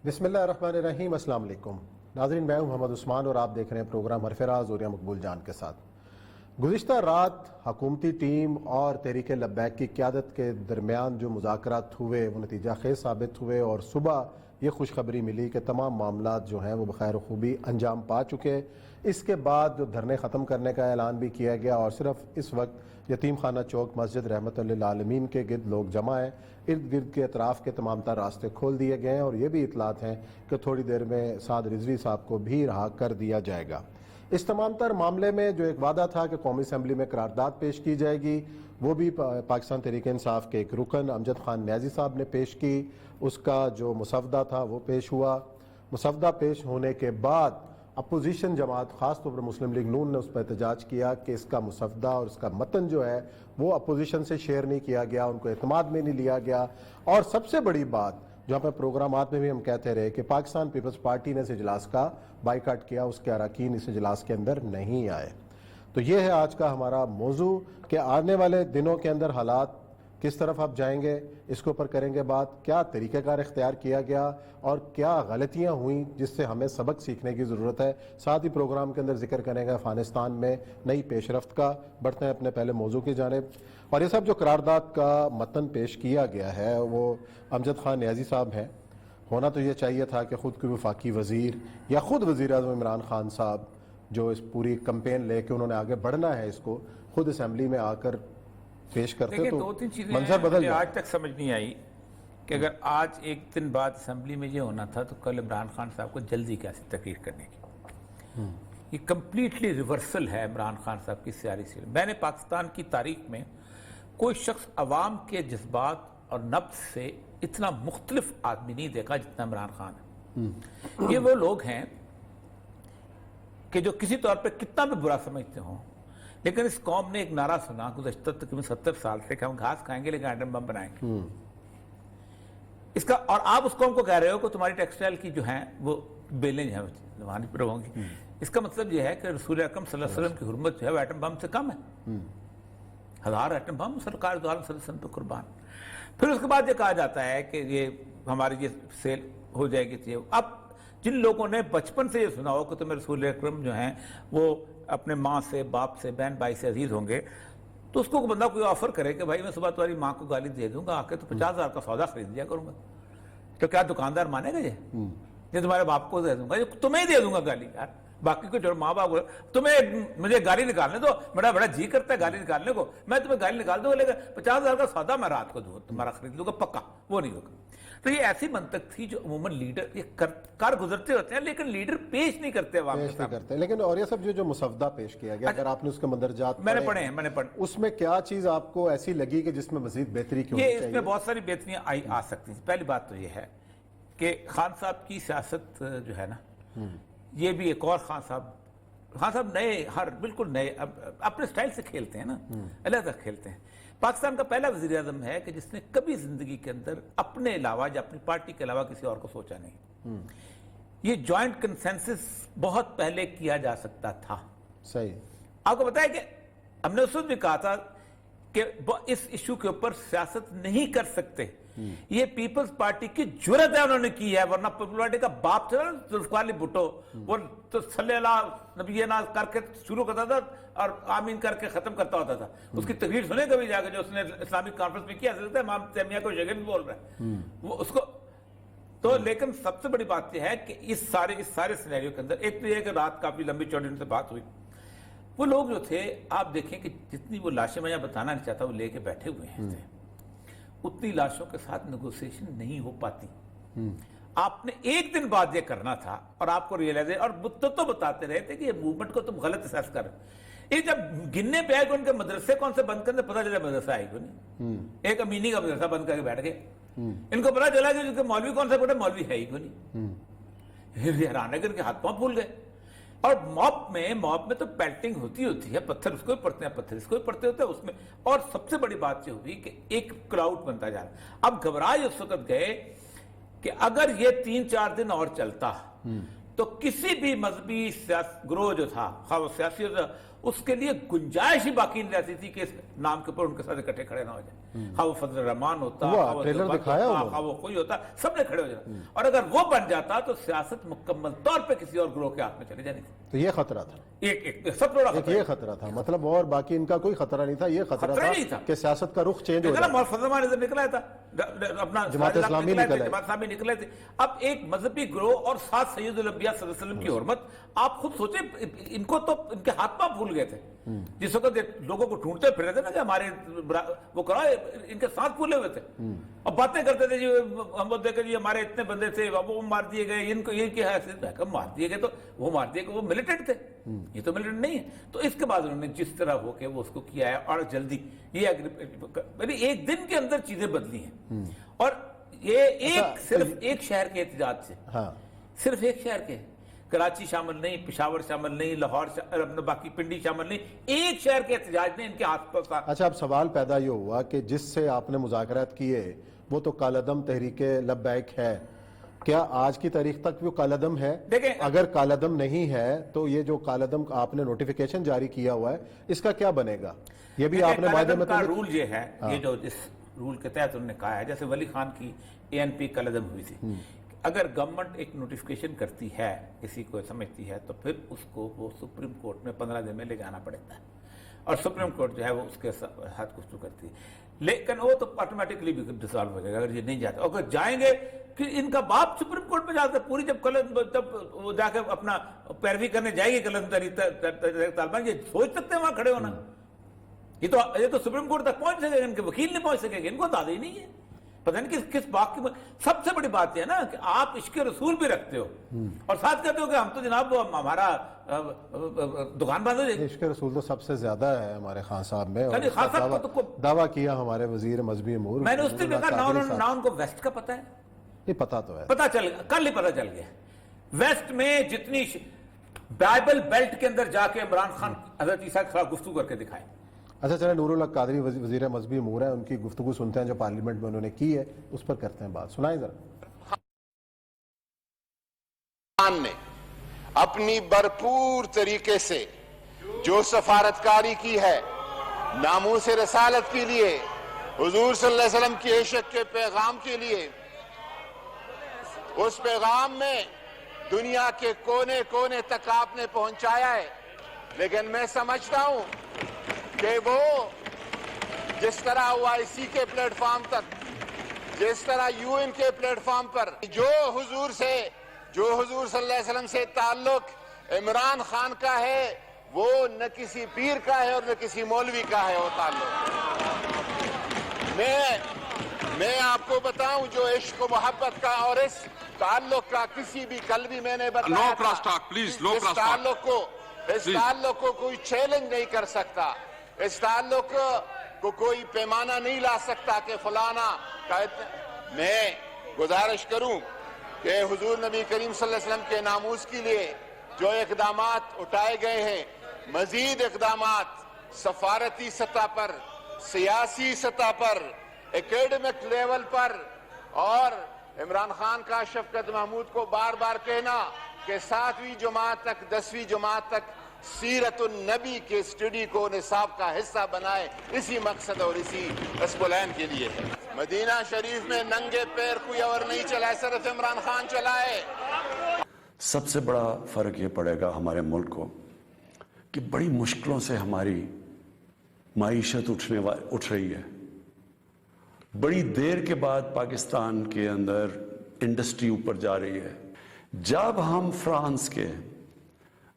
بسم اللہ الرحمن الرحیم۔ السلام علیکم ناظرین، میں ہوں محمد عثمان اور آپ دیکھ رہے ہیں پروگرام حرف راز اور مقبول جان کے ساتھ۔ گزشتہ رات حکومتی ٹیم اور تحریک لبیک کی قیادت کے درمیان جو مذاکرات ہوئے وہ نتیجہ خیز ثابت ہوئے، اور صبح یہ خوشخبری ملی کہ تمام معاملات جو ہیں وہ بخیر و خوبی انجام پا چکے۔ اس کے بعد جو دھرنے ختم کرنے کا اعلان بھی کیا گیا، اور صرف اس وقت یتیم خانہ چوک مسجد رحمت للعالمین کے گرد لوگ جمع ہیں، ارد گرد کے اطراف کے تمام تر راستے کھول دیے گئے ہیں، اور یہ بھی اطلاعات ہیں کہ تھوڑی دیر میں سعد رضوی صاحب کو بھی رہا کر دیا جائے گا۔ اس تمام تر معاملے میں جو ایک وعدہ تھا کہ قومی اسمبلی میں قرارداد پیش کی جائے گی، وہ بھی پاکستان تحریک انصاف کے ایک رکن امجد خان نیازی صاحب نے پیش کی۔ اس کا جو مسودہ تھا وہ پیش ہوا۔ مسودہ پیش ہونے کے بعد اپوزیشن جماعت، خاص طور پر مسلم لیگ نون نے اس پر احتجاج کیا کہ اس کا مسودہ اور اس کا متن جو ہے وہ اپوزیشن سے شیئر نہیں کیا گیا، ان کو اعتماد میں نہیں لیا گیا۔ اور سب سے بڑی بات جو ہمیں پروگرامات میں بھی ہم کہتے رہے کہ پاکستان پیپلز پارٹی نے اس اجلاس کا بائیکاٹ کیا، اس کے اراکین اس اجلاس کے اندر نہیں آئے۔ تو یہ ہے آج کا ہمارا موضوع کہ آنے والے دنوں کے اندر حالات کس طرف آپ جائیں گے، اس کے اوپر کریں گے بات، کیا طریقہ کار اختیار کیا گیا اور کیا غلطیاں ہوئیں جس سے ہمیں سبق سیکھنے کی ضرورت ہے۔ ساتھ ہی پروگرام کے اندر ذکر کریں گے افغانستان میں نئی پیش رفت کا۔ بڑھتے ہیں اپنے پہلے موضوع کی جانب، اور یہ سب جو قرارداد کا متن پیش کیا گیا ہے وہ امجد خان نیازی صاحب ہیں۔ ہونا تو یہ چاہیے تھا کہ خود کوئی وفاقی وزیر یا خود وزیر اعظم عمران خان صاحب جو اس پوری کمپین لے کے انہوں نے آگے بڑھنا ہے، اس کو خود اسمبلی میں آ کر پیش کرتے تو دو تین چیزیں منظر بدل آج تک سمجھ نہیں آئی کہ اگر آج ایک دن بعد اسمبلی میں یہ ہونا تھا تو کل عمران خان صاحب کو جلدی کیسے تقریر کرنے کی۔ یہ کمپلیٹلی ریورسل ہے عمران خان صاحب کی سیاری سے۔ میں نے پاکستان کی تاریخ میں کوئی شخص عوام کے جذبات اور نبض سے اتنا مختلف آدمی نہیں دیکھا جتنا عمران خان ہے۔ یہ وہ لوگ ہیں کہ جو کسی طور پہ کتنا بھی برا سمجھتے ہوں، لیکن اس قوم نے ایک نعرہ سنا گزشتہ تقریباً 70 سال سے کہ ہم گھاس کھائیں گے لیکن ایٹم بم بنائیں گے۔ اس کا، اور آپ اس قوم کو کہہ رہے ہو کہ تمہاری ٹیکسٹائل کی جو ہیں وہ بیلیں جو ہیں زبانی پر ہوں گی۔ اس کا مطلب یہ ہے کہ رسول اکرم صلی اللہ علیہ وسلم کی حرمت جو ہے وہ ایٹم بم سے کم ہے۔ 1000 ایٹم بم سرکار دو عالم صلی اللہ علیہ وسلم پہ قربان۔ پھر اس کے بعد یہ کہا جاتا ہے کہ یہ ہماری یہ سیل ہو جائے گی۔ اب جن لوگوں نے بچپن سے یہ سنا ہو کہ تمہیں رسول اکرم جو ہیں وہ اپنے ماں سے، باپ سے، بہن بھائی سے عزیز ہوں گے، تو اس کو بندہ کوئی آفر کرے کہ بھائی میں صبح تمہاری ماں کو گالی دے دوں گا آ کے تو 50,000 کا سودا خرید لیا کروں گا، تو کیا دکاندار مانے گا؟ یہ تمہارے باپ کو دے دوں گا، یہ تمہیں ہی دے دوں گا گالی یار، باقی کو جو ماں باپ تمہیں مجھے گالی نکالنے دو، میرا بڑا جی کرتا ہے گالی نکالنے کو، میں تمہیں گالی نکال دوں گا، لیکن 50,000 کا سودا میں رات کو دوں تمہارا خرید لوں گا پکا، وہ نہیں ہوگا۔ تو یہ ایسی منطق تھی جو عموماً لیڈر یہ کر گزرتے ہوتے ہیں لیکن لیڈر پیش نہیں کرتے عوام کے سامنے۔ لیکن اور یہ سب جو مسودہ پیش کیا گیا، اگر آپ نے اس کے مندرجات میں نے پڑھے اس میں کیا چیز آپ کو ایسی لگی کہ جس میں مزید بہتری کی ہونی چاہیے؟ اس میں بہت ساری بہتریاں آ سکتی ہیں۔ پہلی بات تو یہ ہے کہ خان صاحب کی سیاست جو ہے نا، یہ بھی ایک اور خان صاحب نئے، بالکل نئے اپنے سٹائل سے کھیلتے ہیں نا، علیحدہ کھیلتے ہیں۔ پاکستان کا پہلا وزیر اعظم ہے کہ جس نے کبھی زندگی کے اندر اپنے علاوہ یا اپنی پارٹی کے علاوہ کسی اور کو سوچا نہیں۔ یہ جوائنٹ کنسنسس بہت پہلے کیا جا سکتا تھا۔ صحیح۔ آپ کو پتا ہے کہ ہم نے اس وقت بھی کہا تھا کہ اس ایشو کے اوپر سیاست نہیں کر سکتے، یہ پیپلز پارٹی کی جرت ہے انہوں نے کی ہے، ورنہ پیپلز پارٹی کا باپ تھا نا ذوالفقار علی بھٹو، وہ تو صلی اللہ نبی نا کر کے شروع کرتا تھا اور آمین کر کے ختم کرتا ہوتا تھا۔ اس کی تقریر سنے کبھی جا کے جو اس نے اسلامک کانفرنس میں کیا، امام تیمیہ کو شاگرد بول رہا ہے وہ اس کو تو۔ لیکن سب سے بڑی بات یہ ہے کہ اس سارے سینیریو کے اندر ایک تو یہ کہ رات کافی لمبی چوڑی ان سے بات ہوئی۔ وہ لوگ جو تھے آپ دیکھیں کہ جتنی وہ لاشیں میں بتانا نہیں چاہتا وہ لے کے بیٹھے ہوئے ہیں، اتنی لاشوں کے ساتھ نیگوسیشن نہیں ہو پاتی۔ آپ نے ایک دن بعد یہ کرنا تھا اور آپ کو ریئلائز ہے، اور تو بتاتے رہے تھے کہ یہ موومنٹ کو تم غلط اسیس کر رہے۔ یہ جب گننے پہ آئے کہ ان کے مدرسے کون سے بند کرنے، پتہ چلا مدرسہ آئے گا نہیں، ایک امینی کا مدرسہ بند کر کے بیٹھ گئے۔ ان کو پتہ چلا کہ ان کے مولوی کون سے پڑھے، مولوی ہے ہی کو نہیں۔ حیران ہے کہ ان کے ہاتھ پاؤں پھول گئے۔ اور موب میں تو پیلٹنگ ہوتی ہے، پتھر اس کو بھی پڑتے ہیں، پتھر اس کو بھی پڑتے ہوتے ہیں اس میں۔ اور سب سے بڑی بات یہ ہوئی کہ ایک کراؤڈ بنتا جا رہا۔ اب گھبرائے اس وقت گئے کہ اگر یہ 3-4 دن اور چلتا تو کسی بھی مذہبی گروہ جو تھا، خواہ وہ سیاسی ہوتا، اس کے لیے گنجائش ہی باقی نہیں رہتی تھی کہ اس نام کے اوپر ان کے ساتھ اکٹھے کھڑے نہ ہو جائیں. خواہ وہ فضل الرحمان ہوتا، خواہ وہ ٹریلر زبان دکھایا ہوتا، انہوں نے. خواہ وہ کوئی ہوتا، سب نے کھڑے ہو جانا. اور اگر وہ بن جاتا تو سیاست مکمل طور پہ کسی اور گروہ کے ہاتھ میں چلے جانی تھی. تو یہ خطرہ تھا، ایک سب بڑا ایک یہ خطرہ تھا مطلب، اور باقی ان کا کوئی خطرہ نہیں تھا. یہ خطرہ نہیں تھا تھا کہ سیاست کا رخ چینج ہو دیکھنا جائے. فضل الرحمان ادھر نکلا تھا، اپنا جماعت اسلامی نکل آئے. جماعت اسلامی نکلے تھے. اب ایک مذہبی گروہ اور ساتھ سید الانبیاء صلی اللہ علیہ وسلم کی حرمت، آپ خود سوچیں ان کو تو ان کے ہاتھ پاؤں پھول گئے تھے. جس وقت لوگوں کو ڈھونڈتے پھر رہے تھے نا کہ ہمارے وہ کرا، ان کے ساتھ پھولے ہوئے تھے. اب باتیں کرتے تھے جی ہم دیکھیں جی ہمارے اتنے بندے تھے وہ مار دیے گئے، ان کو یہ کیا ہے مار دیے گئے، تو وہ مار دیے گئے، وہ ملیٹنٹ تھے، یہ تو ملیٹنٹ نہیں ہے. تو اس کے بعد انہوں نے جس طرح ہو کے وہ اس کو کیا ہے، اور جلدی یہ ایک دن کے اندر چیزیں بدلی ہیں. اور یہ صرف ایک شہر کے احتجاج سے، صرف ایک شہر کے، کراچی شامل نہیں، پشاور شامل نہیں، لاہور باقی پنڈی شامل نہیں، ایک شہر کے احتجاج نے ان کے ہاتھ پر. اچھا اب سوال پیدا یہ ہوا کہ جس سے آپ نے مذاکرات کیے وہ تو کالعدم تحریک لبیک ہے، کیا آج کی تاریخ تک وہ کالعدم ہے؟ دیکھیں اگر کالعدم نہیں ہے تو یہ جو کالعدم آپ نے نوٹیفیکیشن جاری کیا ہوا ہے اس کا کیا بنے گا؟ یہ بھی آپ نے معاہدے میں کا رول یہ ہے، یہ جو اس رول کے تحت انہوں نے کہا ہے، جیسے ولی خان کی اے این پی کالعدم ہوئی تھی، اگر گورنمنٹ ایک نوٹیفیکیشن کرتی ہے، کسی کو سمجھتی ہے، تو پھر اس کو وہ سپریم کورٹ میں 15 دن میں لے جانا پڑتا ہے، اور سپریم کورٹ جو ہے وہ اس کے ساتھ گفتگو کرتی ہے. لیکن وہ تو آٹومیٹکلی بھی ڈسالو ہو جائے گا اگر یہ نہیں جاتے. اگر جائیں گے کہ ان کا باپ سپریم کورٹ میں جاتا ہے، پوری جب وہ جا کے اپنا پیروی کرنے جائے گی طالبان، یہ سوچ سکتے ہیں وہاں کھڑے ہونا؟ یہ تو سپریم کورٹ تک پہنچ سکے گا، ان کے وکیل نہیں پہنچ سکے گا، ان کو دادی نہیں ہے. پتہ نہیں کس بات کی. سب سے بڑی بات یہ ہے نا کہ آپ عشق رسول بھی رکھتے ہو اور ساتھ کہتے ہو کہ ہم تو جناب ہمارا دکان بند ہو جائے گی. عشق رسول تو سب سے زیادہ ہے ہمارے خان صاحب میں، اور خان صاحب کو دعویٰ کیا ہمارے وزیر مذہبی امور. میں نے اس دن دیکھا نہ ان کو ویسٹ کا پتہ ہے. یہ پتہ تو ہے، پتہ چل گیا، کل ہی پتہ چل گیا. ویسٹ میں جتنی بائبل بیلٹ کے اندر جا کے عمران خان حضرت عیسیٰ کے خلاف گفتگو کر کے دکھائے. اچھا چلیں، نور الحق قادری وزیر مذہبی امور ہے، ان کی گفتگو سنتے ہیں جو پارلیمنٹ میں انہوں نے کی ہے، اس پر کرتے ہیں بات. سنائیں ذرا. نے اپنی بھرپور طریقے سے جو سفارتکاری کی ہے ناموس رسالت کے لیے، حضور صلی اللہ علیہ وسلم کی عشق کے پیغام کے لیے، اس پیغام میں دنیا کے کونے کونے تک آپ نے پہنچایا ہے. لیکن میں سمجھتا ہوں کہ وہ جس طرح OIC کے پلیٹ فارم تک، جس طرح UN کے پلیٹ فارم پر جو حضور صلی اللہ علیہ وسلم سے تعلق عمران خان کا ہے، وہ نہ کسی پیر کا ہے اور نہ کسی مولوی کا ہے. وہ تعلق میں آپ کو بتاؤں جو عشق و محبت کا اور اس تعلق کا کسی بھی کل بھی میں نے بتایا تھا، اس تعلق کو کوئی چیلنج نہیں کر سکتا، اس تعلق کو کوئی پیمانہ نہیں لا سکتا کہ فلانا. میں گزارش کروں کہ حضور نبی کریم صلی اللہ علیہ وسلم کے ناموس کے لیے جو اقدامات اٹھائے گئے ہیں، مزید اقدامات سفارتی سطح پر، سیاسی سطح پر، اکیڈمک لیول پر، اور عمران خان کا شفقت محمود کو بار بار کہنا کہ 7ویں جماعت تک 10ویں جماعت تک سیرت النبی کے اسٹڈی کو نصاب کا حصہ بنائے، اسی مقصد اور اسی اسپلین کے لیے ہے. مدینہ شریف میں ننگے پیر کوئی اور نہیں چلا، صرف عمران خان چلائے. سب سے بڑا فرق یہ پڑے گا ہمارے ملک کو کہ بڑی مشکلوں سے ہماری معیشت اٹھ رہی ہے. بڑی دیر کے بعد پاکستان کے اندر انڈسٹری اوپر جا رہی ہے. جب ہم فرانس کے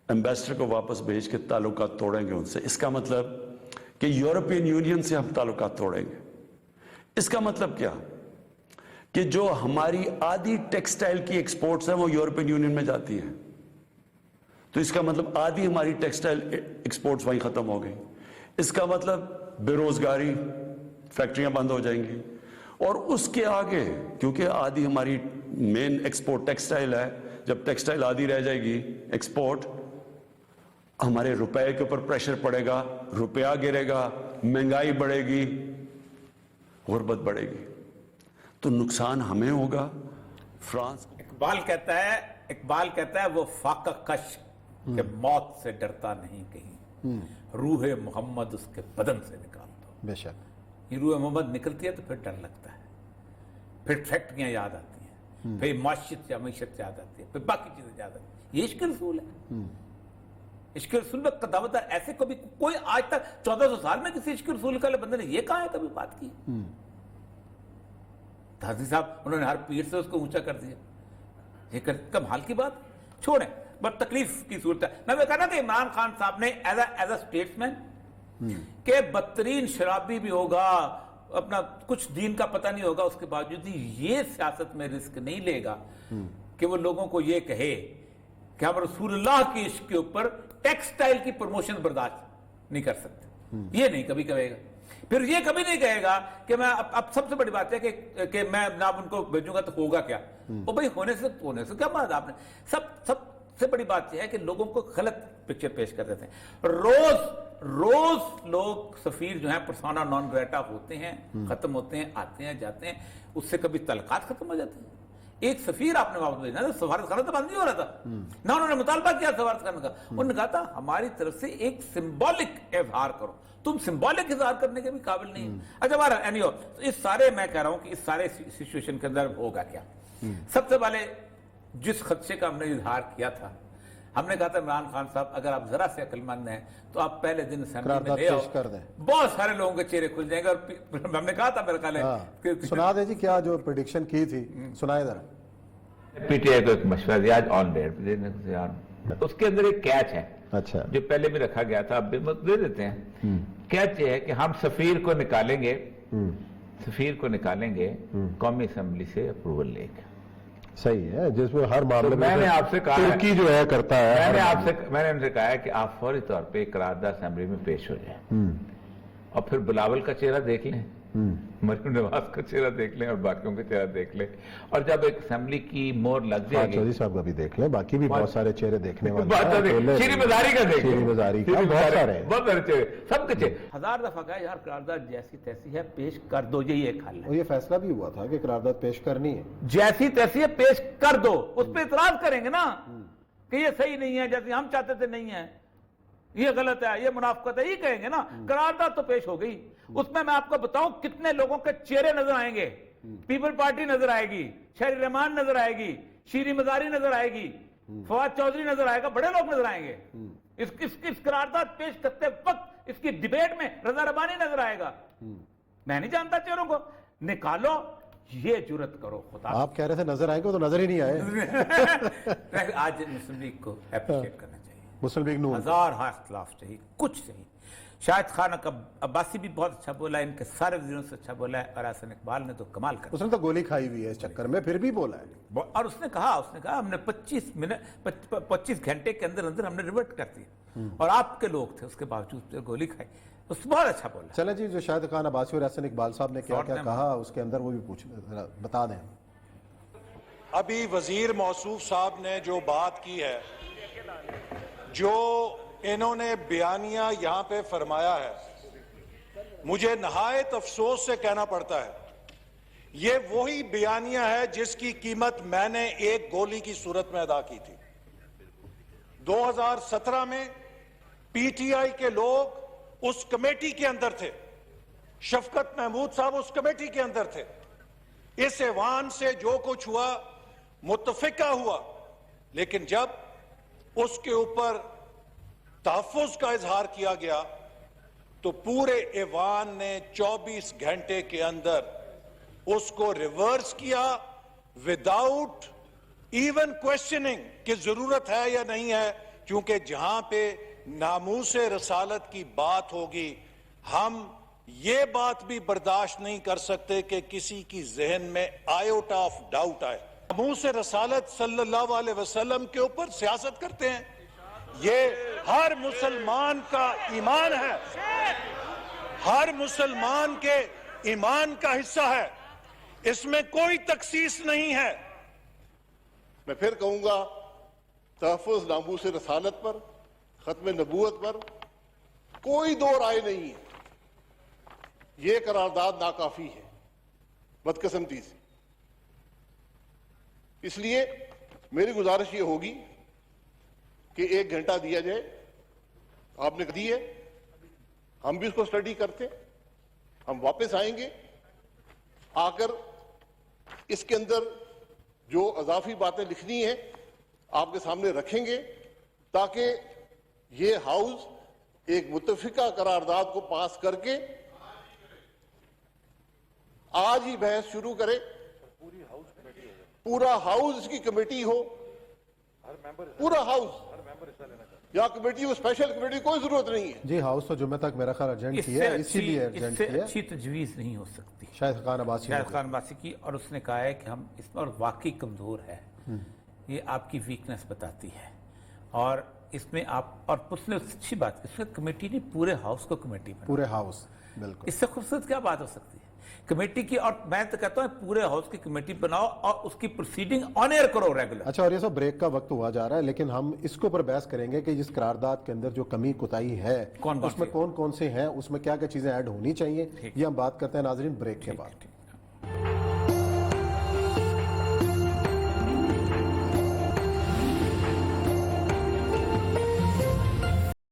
ایمبیسڈر کو واپس بھیج کے تعلقات توڑیں گے ان سے، اس کا مطلب کہ یورپین یونین سے ہم تعلقات توڑیں گے. اس کا مطلب کیا کہ جو ہماری آدھی ٹیکسٹائل کی ایکسپورٹس ہیں وہ یورپین یونین میں جاتی ہیں، تو اس کا مطلب آدھی ہماری ٹیکسٹائل ایکسپورٹس وہیں ختم ہو گئی. اس کا مطلب بے روزگاری، فیکٹریاں بند ہو جائیں گی. اور اس کے آگے کیونکہ آدھی ہماری مین ایکسپورٹ ٹیکسٹائل ہے، جب ٹیکسٹائل آدھی رہ جائے گی ایکسپورٹ، ہمارے روپے کے اوپر پریشر پڑے گا، روپیہ گرے گا، مہنگائی بڑھے گی، غربت بڑھے گی، تو نقصان ہمیں ہوگا. فرانس اقبال کہتا ہے وہ فاقہ کش کہ موت سے ڈرتا نہیں کہیں. روح محمد اس کے بدن سے نکال دو. بے شک. یہ روح محمد نکلتی ہے تو پھر ڈر لگتا ہے, پھر فیکٹریاں یاد آتی ہیں, پھر معیشت یاد آتی ہے, پھر باقی چیزیں یاد آتی ہیں. یہ عشق رسول ہے. عشق رسول میں قدامت ایسے کبھی کوئی آج تک 1400 سال میں کسی عشق رسول کا بندے نے یہ کہا ہے کبھی بات کی؟ حاجی صاحب انہوں نے ہر پیر سے اس کو اونچا کر دیا. یہ کمال کی بات. چھوڑیں, بس تکلیف کی صورت ہے. میں نے کہا نا کہ عمران خان صاحب نے ایز اے اسٹیٹسمین کہ بدترین شرابی بھی ہوگا, اپنا کچھ دین کا پتہ نہیں ہوگا, اس کے باوجود یہ سیاست میں رسک نہیں لے گا کہ وہ لوگوں کو یہ کہے کہ ہم رسول اللہ کی عشق کے اوپر ٹیکسٹائل کی پروموشن برداشت نہیں کر سکتے. یہ نہیں کبھی کہے گا. پھر یہ کبھی نہیں کہے گا کہ میں اب سب سے بڑی بات ہے کہ میں جناب ان کو بھیجوں گا تو ہوگا کیا. وہ بھائی ہونے سے کیا بات آپ نے. سب سے بڑی بات یہ ہے کہ لوگوں کو غلط پکچر پیش کر دیتے ہیں. روز لوگ سفیر جو ہیں پرسونا نان گریٹا ہوتے ہیں, ختم ہوتے ہیں, آتے ہیں جاتے ہیں, اس سے کبھی تعلقات ختم ہو جاتے ہیں. ایک سفیر آپ نے واپس بھیجنا تھا, سفارت خانہ تو بند نہیں ہو رہا تھا نہ, انہوں نے مطالبہ کیا سفارت خانہ کا. انہوں نے کہا تھا ہماری طرف سے ایک سمبولک اظہار کرو. تم سمبولک اظہار کرنے کے بھی قابل نہیں ہیں. اچھا بارہ اینیو, اس سارے میں کہہ رہا ہوں کہ اس سارے سچویشن کے اندر ہوگا کیا. سب سے پہلے جس خدشے کا ہم نے اظہار کیا تھا, ہم نے کہا تھا عمران خان صاحب اگر آپ ذرا سے عقل مند ہیں تو آپ پہلے دن اسمبلی میں لے آؤ, بہت سارے لوگوں کے چہرے کھل جائیں گے. اور ہم نے کہا تھا میرا خیال ہے سنا دیں جی کیا جو پریڈکشن کی تھی, سنائے ذرا. پی ٹی آئی کو ایک مشورہ دیا آج آن ڈیئر اس کے اندر ایک کیچ ہے. اچھا, جو پہلے بھی رکھا گیا تھا اب بھی دے دیتے ہیں. کیچ یہ ہے کہ ہم سفیر کو نکالیں گے قومی اسمبلی سے اپروول لے کے. صحیح ہے, جس میں ہر معاملے میں نے آپ سے کہا ترکی جو ہے کرتا ہے. میں نے ان سے کہا ہے کہ آپ فوری طور پہ قرارداد اسمبلی میں پیش ہو جائیں اور پھر بلاول کا چہرہ دیکھ لیں, مریم نواز کا چہرہ دیکھ لیں اور باقیوں کا چہرہ دیکھ لیں, اور جب ایک اسمبلی کی مور لگ جائے گی چودھری صاحب کا بھی دیکھ لیں, باقی بھی بہت سارے چہرے دیکھنے والے, شیری مزاری کا دیکھ لیں, بہت سارے چہرے, سب کے چہرے. ہزار دفعہ کہا یار قرارداد جیسی تیسی ہے پیش کر دو, یہ ایک حل ہے. یہ فیصلہ بھی ہوا تھا کہ قرارداد پیش کرنی ہے. جیسی تیسی ہے پیش کر دو, اس پہ اعتراض کریں گے نا کہ یہ صحیح نہیں ہے, جیسے ہم چاہتے تھے نہیں ہے, یہ غلط ہے, یہ منافقت ہے, یہ کہیں گے نا. قرارداد تو پیش ہو گئی, اس میں آپ کو بتاؤں کتنے لوگوں کے چہرے نظر آئیں گے. پیپل پارٹی نظر آئے گی, شہری رحمان نظر آئے گی, شیری مزاری نظر آئے گی, فواد چودھری نظر آئے گا, بڑے لوگ نظر آئیں گے. اس قرارداد پیش کرتے وقت اس کی ڈیبیٹ میں رضا ربانی نظر آئے گا. میں نہیں جانتا چہروں کو, نکالو, یہ جرت کرو. خدا آپ کہہ رہے تھے نظر آئیں گے تو نظر ہی نہیں آئے. آج مسلم لیگ کو اپریشیٹ کرنا چاہیے. مسلم لیگ نون ہزار ہاں اختلاف چاہیے, کچھ صحیح. شاہد خان عباسی بھی بہت اچھا بولا, ان کے سارے وزیروں سے اچھا بولا ہے, اور حسن اقبال نے تو کمال کر. اس نے تو گولی کھائی ہوئی ہے اس چکر میں, پھر بھی بولا ہے. اور اس نے کہا ہم نے 25 گھنٹے کے اندر ہم نے ریورٹ کر دیا, اور آپ کے لوگ تھے اس کے باوجود گولی کھائی. اس بہت اچھا بولا. چلیں جی, جو شاہد خان عباسی اور حسن اقبال صاحب نے کیا کیا کہا اس کے اندر وہ بھی بتا دیں. ابھی وزیر موصوف صاحب نے جو بات کی ہے, جو انہوں نے بیانیہ یہاں پہ فرمایا ہے, مجھے نہایت افسوس سے کہنا پڑتا ہے یہ وہی بیانیہ ہے جس کی قیمت میں نے ایک گولی کی صورت میں ادا کی تھی. 2017 میں پی ٹی آئی کے لوگ اس کمیٹی کے اندر تھے, شفقت محمود صاحب اس کمیٹی کے اندر تھے. اس ایوان سے جو کچھ ہوا متفقہ ہوا, لیکن جب اس کے اوپر تحفظ کا اظہار کیا گیا تو پورے ایوان نے 24 گھنٹے کے اندر اس کو ریورس کیا, وداؤٹ ایون کوشچننگ کہ ضرورت ہے یا نہیں ہے, کیونکہ جہاں پہ ناموس رسالت کی بات ہوگی ہم یہ بات بھی برداشت نہیں کر سکتے کہ کسی کی ذہن میں آیوٹا آف ڈاؤٹ آئے. ناموس رسالت صلی اللہ علیہ وسلم کے اوپر سیاست کرتے ہیں, یہ ہر مسلمان کا ایمان ہے, ہر مسلمان کے ایمان کا حصہ ہے, اس میں کوئی تخصیص نہیں ہے. میں پھر کہوں گا تحفظ ناموس رسالت پر, ختم نبوت پر کوئی دو رائے نہیں ہے. یہ قرارداد ناکافی ہے بدقسمتی سے. اس لیے میری گزارش یہ ہوگی کہ 1 گھنٹہ دیا جائے آپ نے دی ہے, ہم بھی اس کو اسٹڈی کرتے, ہم واپس آئیں گے, آ کر اس کے اندر جو اضافی باتیں لکھنی ہیں آپ کے سامنے رکھیں گے, تاکہ یہ ہاؤس ایک متفقہ قرارداد کو پاس کر کے آج ہی بحث شروع کرے. پورا ہاؤس اس کی کمیٹی ہو, پورا ہاؤس, یا کمیٹی ہو, اسپیشل کمیٹی, کوئی ضرورت نہیں ہے. جی ہاؤس تو جمعہ تک میرا خیال ارجنٹ کیا ہے, اسی لیے اس ارجنٹ سے کیا ہے اچھی تجویز نہیں ہو سکتی شاہد خان عباسی نے. شاہد خان عباسی کی, اور اس نے کہا ہے کہ ہم اس میں اور واقعی کمزور ہے, یہ آپ کی ویکنس بتاتی ہے, اور اس میں آپ, اور اس نے اچھی بات کی, اس میں کمیٹی نے پورے ہاؤس کو کمیٹی بنا, پورے ہاؤس, بالکل. اس سے خوبصورت کیا بات ہو سکتی ہے کمیٹی کی. اور میں تو کہتا ہوں پورے ہاؤس کی کمیٹی بناؤ اور اس کی پروسیڈنگ آن ایئر کرو ریگولر. اچھا, اور یہ سب بریک کا وقت ہوا جا رہا ہے, لیکن ہم اس کے اوپر بحث کریں گے کہ جس قرارداد کے اندر جو کمی کوتاہی ہے اس میں کون کون سے ہیں, اس میں کیا کیا چیزیں ایڈ ہونی چاہیے, یہ ہم بات کرتے ہیں ناظرین بریک کے بعد.